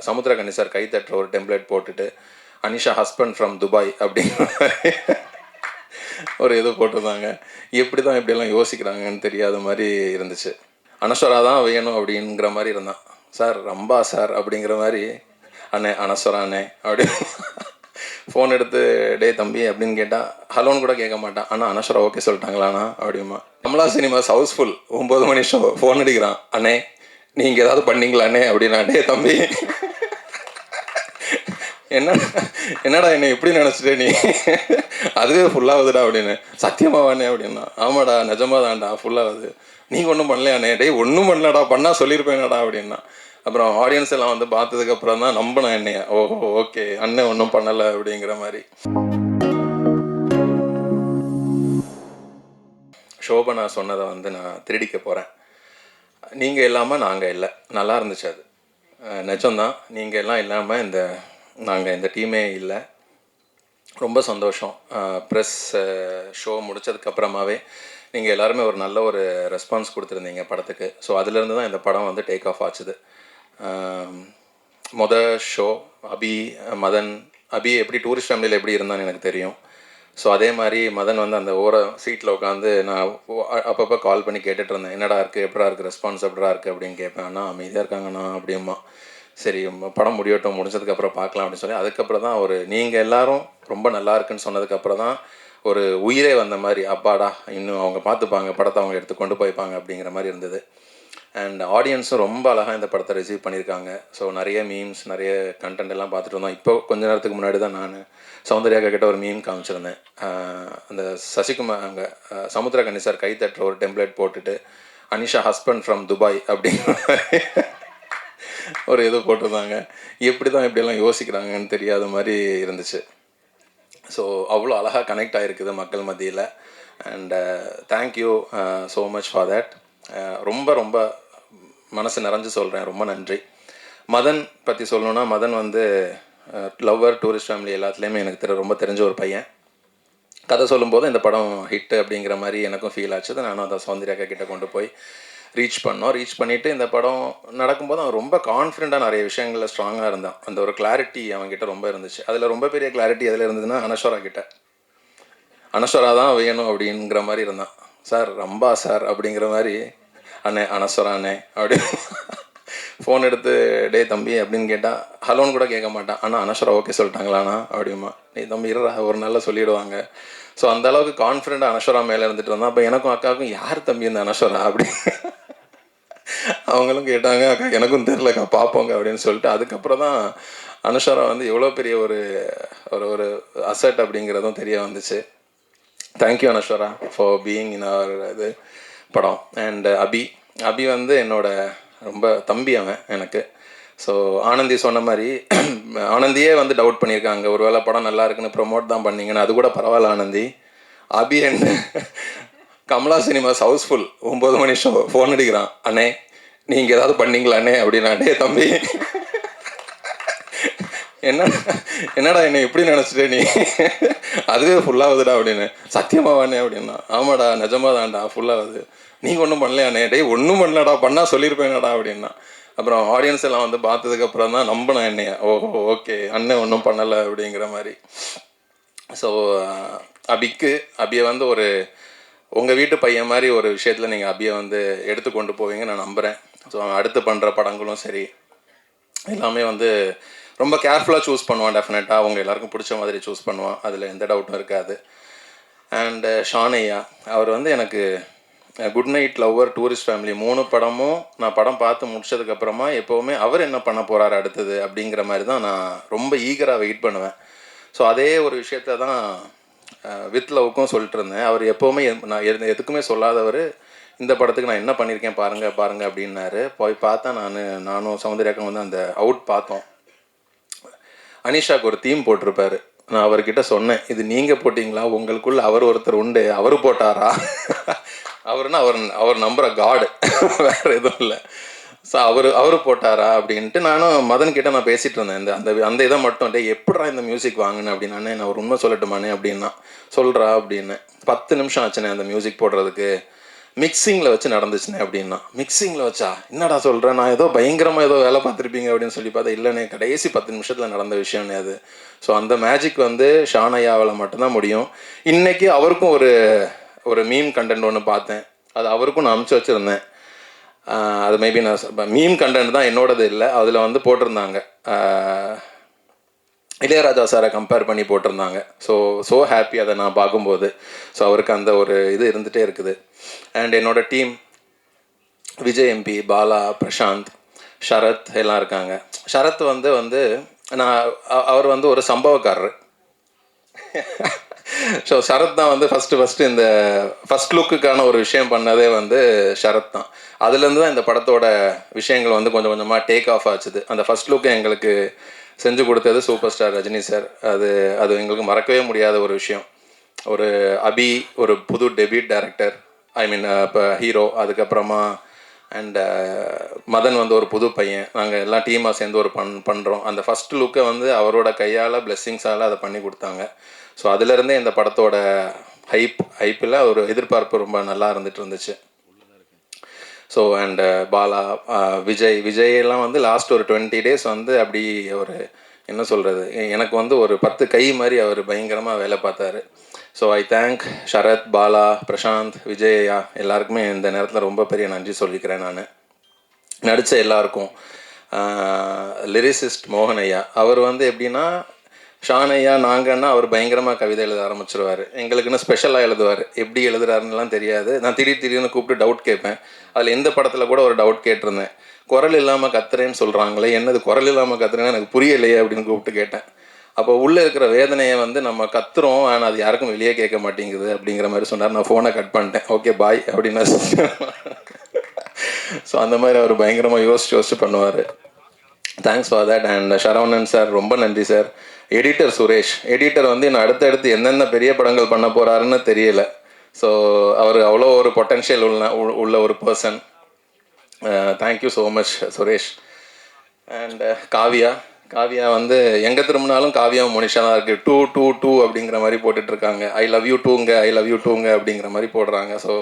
Samuthirakani sir கை தட்டுற ஒரு template போட்டுட்டு அனிஷா ஹஸ்பண்ட் ஃப்ரம் துபாய் அப்படிங்கிற ஒரு இது போட்டிருந்தாங்க. எப்படி தான் இப்படியெல்லாம் யோசிக்கிறாங்கன்னு தெரியாத மாதிரி இருந்துச்சு. அனஸ்வரா தான் வேணும் அப்படிங்கிற மாதிரி இருந்தான். சார் ரம்பா சார் அப்படிங்கிற மாதிரி, அண்ணே அனஸ்வரா அண்ணே அப்படின்னு ஃபோன் எடுத்து டே தம்பி அப்படின்னு கேட்டால் ஹலோன்னு கூட கேட்க மாட்டான். அண்ணா அனஸ்வரா ஓகே சொல்லிட்டாங்களாண்ணா அப்படிமா. கமலா சினிமாஸ் ஹவுஸ்ஃபுல் 9 மணி ஷோ ஃபோன் அடிக்கிறான். அண்ணே நீங்கள் ஏதாவது பண்ணீங்களா அண்ணே அப்படின்னா. டே தம்பி என்னடா என்ன எப்படி நினச்சிட்டே நீ, அதுவே ஃபுல்லாகுதுடா அப்படின்னு. சத்தியமாவானே அப்படின்னா. ஆமாடா நிஜமாக தான்டா ஃபுல்லாகுது. நீங்கள் ஒன்றும் பண்ணலையாண்ணே. டே ஒன்றும் பண்ணலடா, பண்ணால் சொல்லியிருப்பேனடா அப்படின்னா. அப்புறம் ஆடியன்ஸ் எல்லாம் வந்து பார்த்ததுக்கப்புறம் தான் நம்பினேன் என்னைய. ஓஹோ ஓகே அண்ணன் ஒன்றும் பண்ணலை அப்படிங்கிற மாதிரி. சோபனா சொன்னதை வந்து நான் திருடிக்க போகிறேன். நீங்கள் இல்லாமல் நாங்கள் இல்லை. நல்லா இருந்துச்சு அது. நிஜம்தான். நீங்கள் எல்லாம் இல்லாமல் நாங்கள் இந்த டீமே இல்லை. ரொம்ப சந்தோஷம். ப்ரெஸ் ஷோ முடித்ததுக்கப்புறமாவே நீங்கள் எல்லாருமே ஒரு நல்ல ஒரு ரெஸ்பான்ஸ் கொடுத்துருந்தீங்க படத்துக்கு. ஸோ அதுலேருந்து தான் இந்த படம் வந்து டேக் ஆஃப் ஆச்சுது. ஷோ மதன் அபி எப்படி டூரிஸ்ட் ஃபேமிலியில் எப்படி இருந்தான்னு எனக்கு தெரியும். ஸோ அதே மாதிரி மதன் வந்து அந்த சீட்டில் உட்காந்து நான் அப்பப்போ கால் பண்ணி கேட்டுட்டு இருந்தேன். என்னடா இருக்குது, எப்படா இருக்குது, ரெஸ்பான்ஸ் எப்படா இருக்குது அப்படின்னு கேட்பேன். அண்ணா அமைதியாக இருக்காங்கண்ணா அப்படிமா. சரி படம் முடிஞ்சதுக்கப்புறம் பார்க்கலாம் அப்படின்னு சொல்லி அதுக்கப்புறம் தான் நீங்கள் எல்லோரும் ரொம்ப நல்லா இருக்குன்னு சொன்னதுக்கப்புறம் தான் ஒரு உயிரே வந்த மாதிரி, அப்பாடா இன்னும் அவங்க பார்த்துப்பாங்க படத்தை, அவங்க எடுத்து கொண்டு போய்ப்பாங்க அப்படிங்கிற மாதிரி இருந்தது. அண்ட் ஆடியன்ஸும் ரொம்ப அழகாக இந்த படத்தை ரிசீவ் பண்ணியிருக்காங்க. ஸோ நிறைய மீம்ஸ், நிறைய கண்டென்ட் எல்லாம் பார்த்துட்டு இருந்தோம். இப்போ கொஞ்ச நேரத்துக்கு முன்னாடி தான் நான் சௌந்தர்யா கிட்ட ஒரு மீம் காமிச்சிருந்தேன். அந்த சசிகுமார் அங்கே சமுத்திரகனி சார் கை தட்டுற ஒரு டெம்ப்ளேட் போட்டுட்டு அனிஷா ஹஸ்பண்ட் ஃப்ரம் துபாய் அப்படிங்கிற ஒரு இது போட்டிருந்தாங்க. எப்படி தான் இப்படியெல்லாம் யோசிக்கிறாங்கன்னு தெரியாத மாதிரி இருந்துச்சு. ஸோ அவ்வளோ அழகாக கனெக்ட் ஆகிருக்குது மக்கள் மத்தியில். And thank you so much for that. ரொம்ப ரொம்ப மனசு நிறைஞ்சு சொல்கிறேன். ரொம்ப நன்றி. மதன் பற்றி சொல்லணுன்னா, மதன் வந்து லவ்வர், டூரிஸ்ட் ஃபேமிலி எல்லாத்துலேயுமே எனக்கு ரொம்ப தெரிஞ்ச ஒரு பையன். கதை சொல்லும்போது இந்த படம் ஹிட்டு அப்படிங்கிற மாதிரி எனக்கும் ஃபீல் ஆச்சுது. நானும் அதை சௌந்தர்யாக்கா கிட்டே கொண்டு போய் ரீச் பண்ணிவிட்டு இந்த படம் நடக்கும்போது அவன் ரொம்ப கான்ஃபிடெண்ட்டாக நிறைய விஷயங்களில் ஸ்ட்ராங்காக இருந்தான். அந்த ஒரு கிளாரிட்டி அவன்கிட்ட ரொம்ப இருந்துச்சு. அதில் ரொம்ப பெரிய கிளாரிட்டி எதில் இருந்ததுன்னா அனஸ்வரா கிட்ட. அனஸ்வரா தான் வேணும் அப்படிங்கிற மாதிரி இருந்தான். சார் ரம்பா சார் அப்படிங்கிற மாதிரி, அண்ணே அனஸ்வரா அண்ணே அப்படின்னு ஃபோன் எடுத்து டே தம்பி அப்படின்னு கேட்டால் ஹலோன்னு கூட கேட்க மாட்டான். அண்ணா அனஸ்வரா ஓகே சொல்லிட்டாங்களாண்ணா அப்படிமா. நீ தம்பி இருறா ஒரு நாளில் சொல்லிவிடுவாங்க. ஸோ அந்தளவுக்கு கான்ஃபிடென்ட்டாக அனஸ்வரா மேலே இருந்துட்டு வந்தான். அப்போ எனக்கும் அக்காவுக்கும் யார் தம்பி இந்த அனஸ்வரா அப்படி அவங்களும் கேட்டாங்க. அக்கா எனக்கும் தெரிலக்கா பார்ப்போங்க அப்படின்னு சொல்லிட்டு அதுக்கப்புறம் தான் அனஸ்வரா வந்து எவ்வளோ பெரிய ஒரு ஒரு அசட் அப்படிங்கிறதும் தெரிய வந்துச்சு. Thank you Anaswara for being in our இது படம். அண்ட் அபி வந்து என்னோட ரொம்ப தம்பி அவன் எனக்கு. ஸோ ஆனந்தி சொன்ன மாதிரி ஆனந்தியே வந்து டவுட் பண்ணியிருக்காங்க, ஒரு வேளை படம் நல்லா இருக்குன்னு ப்ரொமோட் தான் பண்ணிங்கன்னு. அது கூட பரவாயில்ல Anandi. Abhi and Kamala cinemas housefull 9 மணி ஷோ ஃபோன் அடிக்கிறான். அண்ணே நீங்கள் ஏதாவது பண்ணீங்களாண்ணே அப்படின்னா. டே தம்பி என்னடா என்ன எப்படி நினச்சிட்டே நீ, அதுவே ஃபுல்லாகுதுடா அப்படின்னு. சத்தியமாவானே அப்படின்னா. ஆமாடா நிஜமாக தான்டா ஃபுல்லாகுது. நீங்கள் ஒன்றும் பண்ணலையாண்ணே. டே ஒன்றும் பண்ணலடா, பண்ணால் சொல்லியிருப்பேனடா அப்படின்னா. அப்புறம் ஆடியன்ஸ் எல்லாம் வந்து பார்த்ததுக்கப்புறம் தான் நம்பினேன் என்னைய. ஓஹோ ஓகே அண்ணன் ஒன்றும் பண்ணலை அப்படிங்கிற மாதிரி. ஸோ அபியை வந்து உங்கள் வீட்டு பையன் மாதிரி ஒரு விஷயத்தில் நீங்கள் அபியை வந்து எடுத்து கொண்டு போவீங்க நான் நம்புகிறேன். ஸோ அடுத்து பண்ணுற படங்களும் சரி எல்லாமே வந்து ரொம்ப கேர்ஃபுல்லாக சூஸ் பண்ணுவான். டெஃபினட்டாக அவங்க எல்லாருக்கும் பிடிச்ச மாதிரி சூஸ் பண்ணுவான், அதில் எந்த டவுட்டும் இருக்காது. அண்டு ஷானையா அவர் வந்து எனக்கு good night, lover, tourist family 3 படமும் நான் படம் பார்த்து முடிச்சதுக்கப்புறமா எப்போவுமே அவர் என்ன பண்ண போகிறார் அடுத்தது அப்படிங்கிற மாதிரி தான் நான் ரொம்ப ஈகராக வெயிட் பண்ணுவேன். ஸோ அதே ஒரு விஷயத்த தான் வித் லவ்க்கும் சொல்லிட்டு இருந்தேன். அவர் எப்போவுமே நான் எதுக்குமே சொல்லாதவர் இந்த படத்துக்கு நான் என்ன பண்ணியிருக்கேன் பாருங்கள் அப்படின்னாரு. போய் பார்த்தா நானும் சௌந்தர்யாக்கும் வந்து அந்த அவுட் பார்த்தோம். அனிஷாவுக்கு ஒரு தீம் போட்டிருப்பாரு. நான் அவர்கிட்ட சொன்னேன், இது நீங்கள் போட்டிங்களா, உங்களுக்குள்ள அவர் ஒருத்தர் உண்டு, அவர் போட்டாரா அவர் நம்புகிற காடு வேறு எதுவும் இல்லை. ஸோ அவர் போட்டாரா அப்படின்ட்டு நானும் மதன்கிட்ட நான் பேசிகிட்டு இருந்தேன். அந்த இதை மட்டும் எப்படா இந்த மியூசிக் வாங்கினேன் அப்படின்னானே. நான் உண்மை சொல்லட்டுமானே அப்படின்னா. சொல்கிறா அப்படின்னு 10 நிமிஷம் ஆச்சுனே அந்த மியூசிக் போடுறதுக்கு. மிக்சிங்கில் வச்சு நடந்துச்சுனே அப்படின்னா. மிக்சிங்கில் வச்சா என்னடா சொல்கிறேன், நான் ஏதோ பயங்கரமாக ஏதோ வேலை பார்த்துருப்பீங்க அப்படின்னு சொல்லி பார்த்தா இல்லைண்ணே, கடைசி 10 நிமிஷத்தில் நடந்த விஷயம்னே அது. ஸோ அந்த மேஜிக் வந்து ஷான் ஐயாவால் மட்டும்தான் முடியும். இன்றைக்கி அவருக்கும் ஒரு மீம் கண்டென்ட் ஒன்று பார்த்தேன், அது அவருக்கும் நான் அனுப்பிச்சி வச்சுருந்தேன். அது மேபி நான் மீம் கண்டென்ட் தான், என்னோடது இல்லை. அதில் வந்து போட்டிருந்தாங்க, இளையராஜா சாரை கம்பேர் பண்ணி போட்டிருந்தாங்க. ஸோ ஹாப்பி அதை நான் பார்க்கும்போது. ஸோ அவருக்கு அந்த ஒரு இது இருந்துகிட்டே இருக்குது. அண்ட் என்னோட டீம் விஜய் எம்பி, பாலா, பிரசாந்த், ஷரத் எல்லாம் இருக்காங்க. ஷரத் வந்து நான் அவர் வந்து ஒரு சம்பவக்காரர். ஸோ ஷரத் தான் வந்து ஃபஸ்ட்டு இந்த ஃபஸ்ட் லுக்குக்கான ஒரு விஷயம் பண்ணதே வந்து ஷரத் தான். அதுலேருந்து தான் இந்த படத்தோட விஷயங்கள் வந்து கொஞ்சம் கொஞ்சமாக டேக் ஆஃப் ஆச்சுது. அந்த ஃபஸ்ட் லுக்கு எங்களுக்கு செஞ்சு கொடுத்தது சூப்பர் ஸ்டார் ரஜினி சார். அது எங்களுக்கு மறக்கவே முடியாத ஒரு விஷயம். ஒரு அபி ஒரு புது டெபியூட் டைரக்டர், ஐ மீன் இப்போ ஹீரோ. அதுக்கப்புறமா அண்ட் மதன் வந்து ஒரு புது பையன். நாங்கள் எல்லாம் டீமாக சேர்ந்து ஒரு பண்ணுறோம். அந்த ஃபஸ்ட் லுக்கை வந்து அவரோட கையால் பிளெஸ்ஸிங்ஸால் அதை பண்ணி கொடுத்தாங்க. ஸோ அதுலேருந்தே இந்த படத்தோட ஹைப்பில் ஒரு எதிர்பார்ப்பு ரொம்ப நல்லா இருந்துச்சு. ஸோ அண்டு பாலா, விஜயெல்லாம் வந்து லாஸ்ட் ஒரு 20 days வந்து அப்படி ஒரு என்ன சொல்கிறது, எனக்கு வந்து ஒரு 10 கை மாதிரி அவர் பயங்கரமாக வேலை பார்த்தாரு. So I thank Sharath, Bala, Prashanth, Vijaya எல்லாருக்குமே இந்த நேரத்தில் ரொம்ப பெரிய நன்றி சொல்லிக்கிறேன். நான் நடித்த எல்லாருக்கும், லிரிசிஸ்ட் மோகன் ஐயா, அவர் வந்து எப்படின்னா ஷான் ஐயா நாங்கன்னா அவர் பயங்கரமாக கவிதை எழுத ஆரம்பிச்சிருவார். எங்களுக்குன்னு ஸ்பெஷலாக எழுதுவார். எப்படி எழுதுறாருன்னுலாம் தெரியாது. நான் திடீர்னு கூப்பிட்டு டவுட் கேட்பேன். அதில் எந்த படத்தில் கூட ஒரு டவுட் கேட்டிருந்தேன். குரல் இல்லாமல் கத்துறேன்னு சொல்கிறாங்களே, என்னது குரல் இல்லாமல் கத்துறேன்னு எனக்கு புரியலையே அப்படின்னு கூப்பிட்டு கேட்டேன். அப்போ உள்ளே இருக்கிற வேதனையை வந்து நம்ம கத்துறோம், ஆனால் அது யாருக்கும் வெளியே கேட்க மாட்டேங்குது அப்படிங்கிற மாதிரி சொன்னார். நான் ஃபோனை கட் பண்ணிட்டேன். ஓகே பாய் அப்படின்னு. ஸோ அந்த மாதிரி அவர் பயங்கரமாக யோசிச்சு பண்ணுவார். Thanks for that. And Saravanan sir ரொம்ப நன்றி சார். எடிட்டர் சுரேஷ், எடிட்டர் வந்து இன்னும் அடுத்தடுத்து என்னென்ன பெரிய படங்கள் பண்ண போகிறாருன்னு தெரியல. ஸோ அவர் அவ்வளோ ஒரு பொட்டென்ஷியல் உள்ள ஒரு person. Thank you so much Suresh. And Kavya வந்து எங்கே திரும்பினாலும் காவியா மோனிஷா தான் இருக்குது. 2 அப்படிங்கிற மாதிரி போட்டுட்ருக்காங்க. ஐ லவ் யூ டூங்க அப்படிங்கிற மாதிரி போடுறாங்க. ஸோ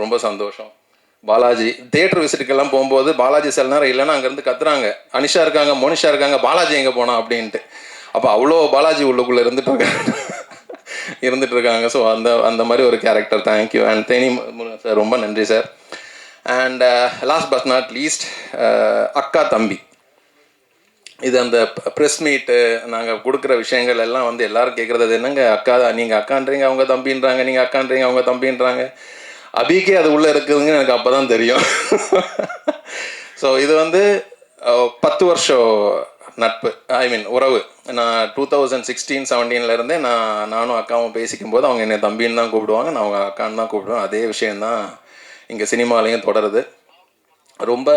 ரொம்ப சந்தோஷம். பாலாஜி தியேட்டர் விசிட்டுக்கெல்லாம் போகும்போது பாலாஜி சில நேரம் இல்லைன்னா அங்கேருந்து கத்துறாங்க, அனிஷா இருக்காங்க, மோனிஷா இருக்காங்க, பாலாஜி எங்கே போனோம் அப்படின்ட்டு. அப்போ அவ்வளோ பாலாஜி உள்ளுக்குள்ளே இருந்துட்டு இருக்காங்க. ஸோ அந்த மாதிரி ஒரு character. Thank you. And Theni sir ரொம்ப நன்றி sir. And last but not least அக்கா தம்பி. இது அந்த ப்ரெஸ் மீட்டு நாங்கள் கொடுக்குற விஷயங்கள் எல்லாம் வந்து எல்லோரும் கேட்குறது, அது என்னங்க அக்கா, நீங்கள் அக்கான்றீங்க அவங்க தம்பின்றாங்க, நீங்கள் அக்கான்றீங்க அவங்க தம்பின்றாங்க. அபிக்கே அது உள்ளே இருக்குதுங்க எனக்கு அப்போ தான் தெரியும். ஸோ இது வந்து 10 வருஷம் நட்பு, ஐ மீன் உறவு. நான் 2016-17 நானும் அக்காவும் பேசிக்கும் போது அவங்க என்னை தம்பின்னு தான் கூப்பிடுவாங்க, நான் அவங்க அக்கான்னு தான் கூப்பிடுவேன். அதே விஷயந்தான் இங்கே சினிமாலையும் தொடருது. ரொம்ப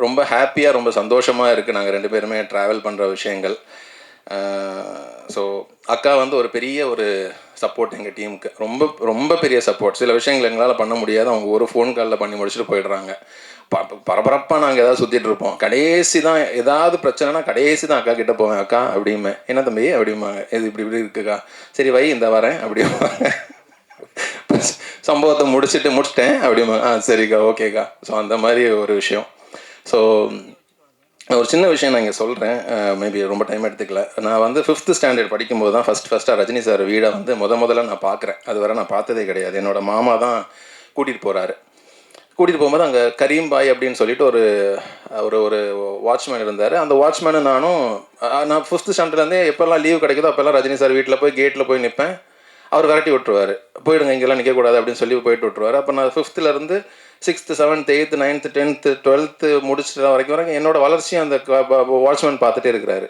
ரொம்ப ஹாப்பியாக ரொம்ப சந்தோஷமாக இருக்குது நாங்கள் 2 பேருமே ட்ராவல் பண்ணுற விஷயங்கள். ஸோ அக்கா வந்து ஒரு பெரிய ஒரு சப்போர்ட் எங்கள் டீமுக்கு, ரொம்ப ரொம்ப பெரிய சப்போர்ட். சில விஷயங்கள் எங்களால் பண்ண முடியாது, அவங்க ஒரு ஃபோன் காலில் பண்ணி முடிச்சுட்டு போயிடுறாங்க. பரபரப்பாக நாங்கள் ஏதாவது சுற்றிட்டு இருப்போம். கடைசி தான் ஏதாவது பிரச்சனைனா கடைசி தான் அக்கா கிட்டே போவேன். அக்கா அப்படிமே, என்ன தம்பி அப்படிம்பாங்க, இது இப்படி இருக்குக்கா, சரி வை இந்த வரேன் அப்படிம்பாங்க. சம்பவத்தை முடிச்சிட்டேன் அப்படிம்பாங்க, சரிக்கா ஓகேக்கா. ஸோ அந்த மாதிரி ஒரு விஷயம். ஸோ ஒரு சின்ன விஷயம் நான் இங்கே சொல்கிறேன், மேபி ரொம்ப டைம் எடுத்துக்கல. நான் வந்து 5th ஸ்டாண்டர்ட் படிக்கும்போது தான் ஃபஸ்ட்டாக ரஜினி சார் வீடை வந்து முதல்ல நான் பார்க்குறேன். அது வரை நான் பார்த்ததே கிடையாது. என்னோடய மாமா தான் கூட்டிகிட்டு போகிறாரு. கூட்டிகிட்டு போகும்போது அங்கே கரீம் பாய் அப்படின்னு சொல்லிட்டு ஒரு வாட்ச்மேன் இருந்தார். அந்த வாட்ச்மேனு நான் 5th ஸ்டாண்டர்ட்லேருந்தே எப்போல்லாம் லீவ் கிடைக்குதோ அப்போல்லாம் ரஜினி சார் வீட்டில் போய் கேட்டில் போய் நிற்பேன். அவர் விரட்டி விட்டுருவார், போயிடுங்க இங்கெல்லாம் நிற்கக்கூடாது அப்படின்னு சொல்லி போயிட்டு விட்டுருவார். அப்போ நான் 5th 6th 7th 8th 9th 10th 12th முடிச்சுட்டு வரைக்கும் என்னோடய வளர்ச்சியும் அந்த வாட்ச்மேன் பார்த்துட்டே இருக்கிறாரு.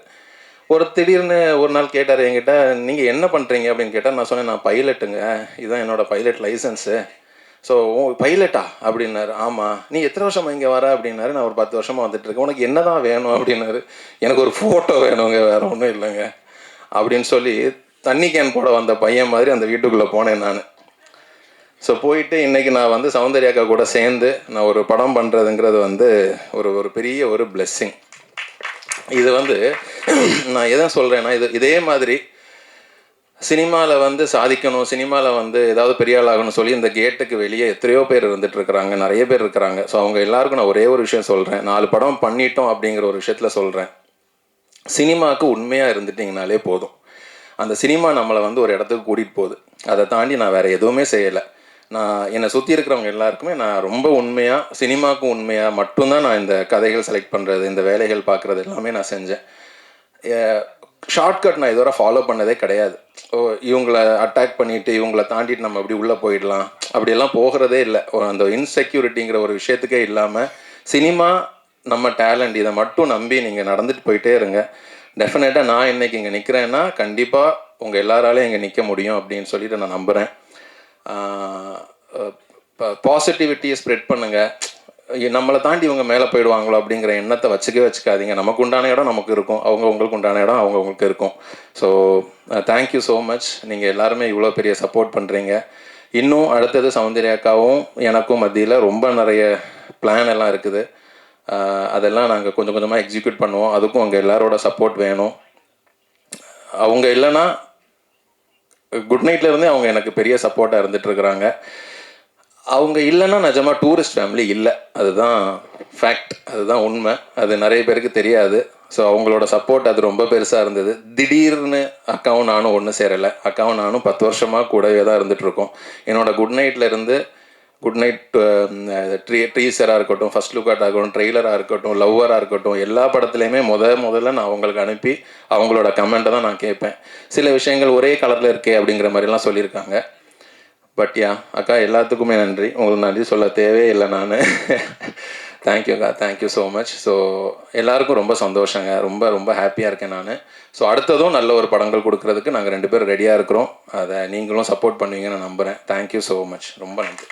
திடீர்னு ஒரு நாள் கேட்டார் என்கிட்ட, நீங்கள் என்ன பண்ணுறீங்க அப்படின்னு கேட்டால் நான் சொன்னேன், நான் பைலட்டுங்க, இதுதான் என்னோடய பைலட் லைசன்ஸு. ஸோ பைலட்டா அப்படின்னாரு. ஆமாம். நீ எத்தனை வருஷமாக இங்கே வர அப்படின்னாரு. நான் ஒரு 10 வருஷமாக வந்துட்டுருக்கேன். உனக்கு என்ன தான் வேணும் அப்படின்னாரு. எனக்கு ஒரு ஃபோட்டோ வேணுங்க, வேறு ஒன்றும் இல்லைங்க அப்படின்னு சொல்லி தண்ணி கேன் போட வந்த பையன் மாதிரி அந்த வீட்டுக்குள்ளே போனேன் நான். ஸோ போயிட்டு இன்றைக்கி நான் வந்து சௌந்தர்யாக்கா கூட சேர்ந்து நான் ஒரு படம் பண்ணுறதுங்கிறது வந்து ஒரு பெரிய ஒரு பிளெஸ்ஸிங். இது வந்து நான் எதை சொல்கிறேன்னா, இதே மாதிரி சினிமாவில் வந்து சாதிக்கணும், சினிமாவில் வந்து ஏதாவது பெரிய ஆளாகணும்னு சொல்லி இந்த கேட்டுக்கு வெளியே எத்தனையோ பேர் இருந்துட்டு இருக்கிறாங்க, நிறைய பேர் இருக்கிறாங்க. ஸோ அவங்க எல்லாருக்கும் நான் ஒரே ஒரு விஷயம் சொல்கிறேன், 4 படம் பண்ணிட்டோம் அப்படிங்கிற ஒரு விஷயத்தில் சொல்கிறேன். சினிமாவுக்கு உண்மையாக இருந்துட்டிங்கனாலே போதும். அந்த சினிமா நம்மளை வந்து ஒரு இடத்துக்கு கூட்டிகிட்டு போகுது. அதை தாண்டி நான் வேறு எதுவுமே செய்யலை. நான் என்னை சுற்றி இருக்கிறவங்க எல்லாருக்குமே நான் ரொம்ப உண்மையாக, சினிமாவுக்கும் உண்மையாக மட்டும்தான் நான் இந்த கதைகள் செலக்ட் பண்ணுறது, இந்த வேலைகள் பார்க்குறது எல்லாமே நான் செஞ்சேன். ஷார்ட்கட் நான் இதுவரை ஃபாலோ பண்ணதே கிடையாது. இவங்களை அட்டாக் பண்ணிவிட்டு இவங்களை தாண்டிட்டு நம்ம அப்படி உள்ளே போயிடலாம் அப்படியெல்லாம் போகிறதே இல்லை. அந்த இன்செக்யூரிட்டிங்கிற ஒரு விஷயத்துக்கே இல்லாமல் சினிமா நம்ம டேலண்ட் இதை மட்டும் நம்பி நீங்கள் நடந்துட்டு போயிட்டே இருங்க. டெஃபினட்டாக நான் இன்றைக்கி இங்கே நிற்கிறேன்னா கண்டிப்பாக உங்கள் எல்லாராலையும் இங்கே நிற்க முடியும் அப்படின்னு சொல்லிட்டு நான் நம்புகிறேன். பாசிட்டிவிட்டியை ஸ்ப்ரெட் பண்ணுங்கள். நம்மளை தாண்டி இவங்க மேலே போயிடுவாங்களோ அப்படிங்கிற எண்ணத்தை வச்சுக்காதீங்க. நமக்கு உண்டான இடம் நமக்கு இருக்கும், உங்களுக்கு உண்டான இடம் அவங்களுக்கு இருக்கும். So thank you so much. நீங்கள் எல்லாருமே இவ்வளோ பெரிய சப்போர்ட் பண்ணுறீங்க. இன்னும் அடுத்தது சௌந்தர்யாக்காவும் எனக்கும் மத்தியில் ரொம்ப நிறைய பிளான் எல்லாம் இருக்குது. அதெல்லாம் நாங்கள் கொஞ்சம் கொஞ்சமாக எக்ஸிக்யூட் பண்ணுவோம். அதுக்கும் உங்கள் எல்லாரோட சப்போர்ட் வேணும். அவங்க இல்லைன்னா குட் நைட்லேருந்தே அவங்க எனக்கு பெரிய சப்போர்ட்டாக இருந்துகிட்ருக்குறாங்க. அவங்க இல்லைன்னா நிஜமாக டூரிஸ்ட் ஃபேமிலி இல்லை. அதுதான் ஃபேக்ட், அதுதான் உண்மை. அது நிறைய பேருக்கு தெரியாது. ஸோ அவங்களோட சப்போர்ட் அது ரொம்ப பெருசாக இருந்தது. திடீர்னு அக்காவும் நானும் ஒன்று சேரலை. அக்காவும் நானும் 10 வருஷமாக கூடவே தான் இருந்துகிட்ருக்கோம். என்னோடய குட் நைட்லேருந்து குட் நைட் ட்ரீசராக இருக்கட்டும், ஃபர்ஸ்ட் லுக்காட்டாக இருக்கட்டும், ட்ரெய்லராக இருக்கட்டும், லவ்வராக இருக்கட்டும், எல்லா படத்துலையுமே முதல்ல நான் அவங்களுக்கு அனுப்பி அவங்களோட கமெண்ட்டை தான் நான் கேட்பேன். சில விஷயங்கள் ஒரே கலரில் இருக்கே அப்படிங்கிற மாதிரிலாம் சொல்லியிருக்காங்க. பட் அக்கா எல்லாத்துக்குமே நன்றி. உங்களுக்கு நன்றி சொல்ல தேவையில்லை நான். தேங்க்யூக்கா, தேங்க்யூ ஸோ மச். ஸோ எல்லாருக்கும் ரொம்ப சந்தோஷங்க, ரொம்ப ரொம்ப ஹாப்பியாக இருக்கேன் நான். ஸோ அடுத்ததும் நல்ல ஒரு படங்கள் கொடுக்கறதுக்கு நாங்கள் 2 பேரும் ரெடியாக இருக்கிறோம். அதை நீங்களும் சப்போர்ட் பண்ணுவீங்கன்னு நான் நம்புகிறேன். Thank you so much. ரொம்ப நன்றி.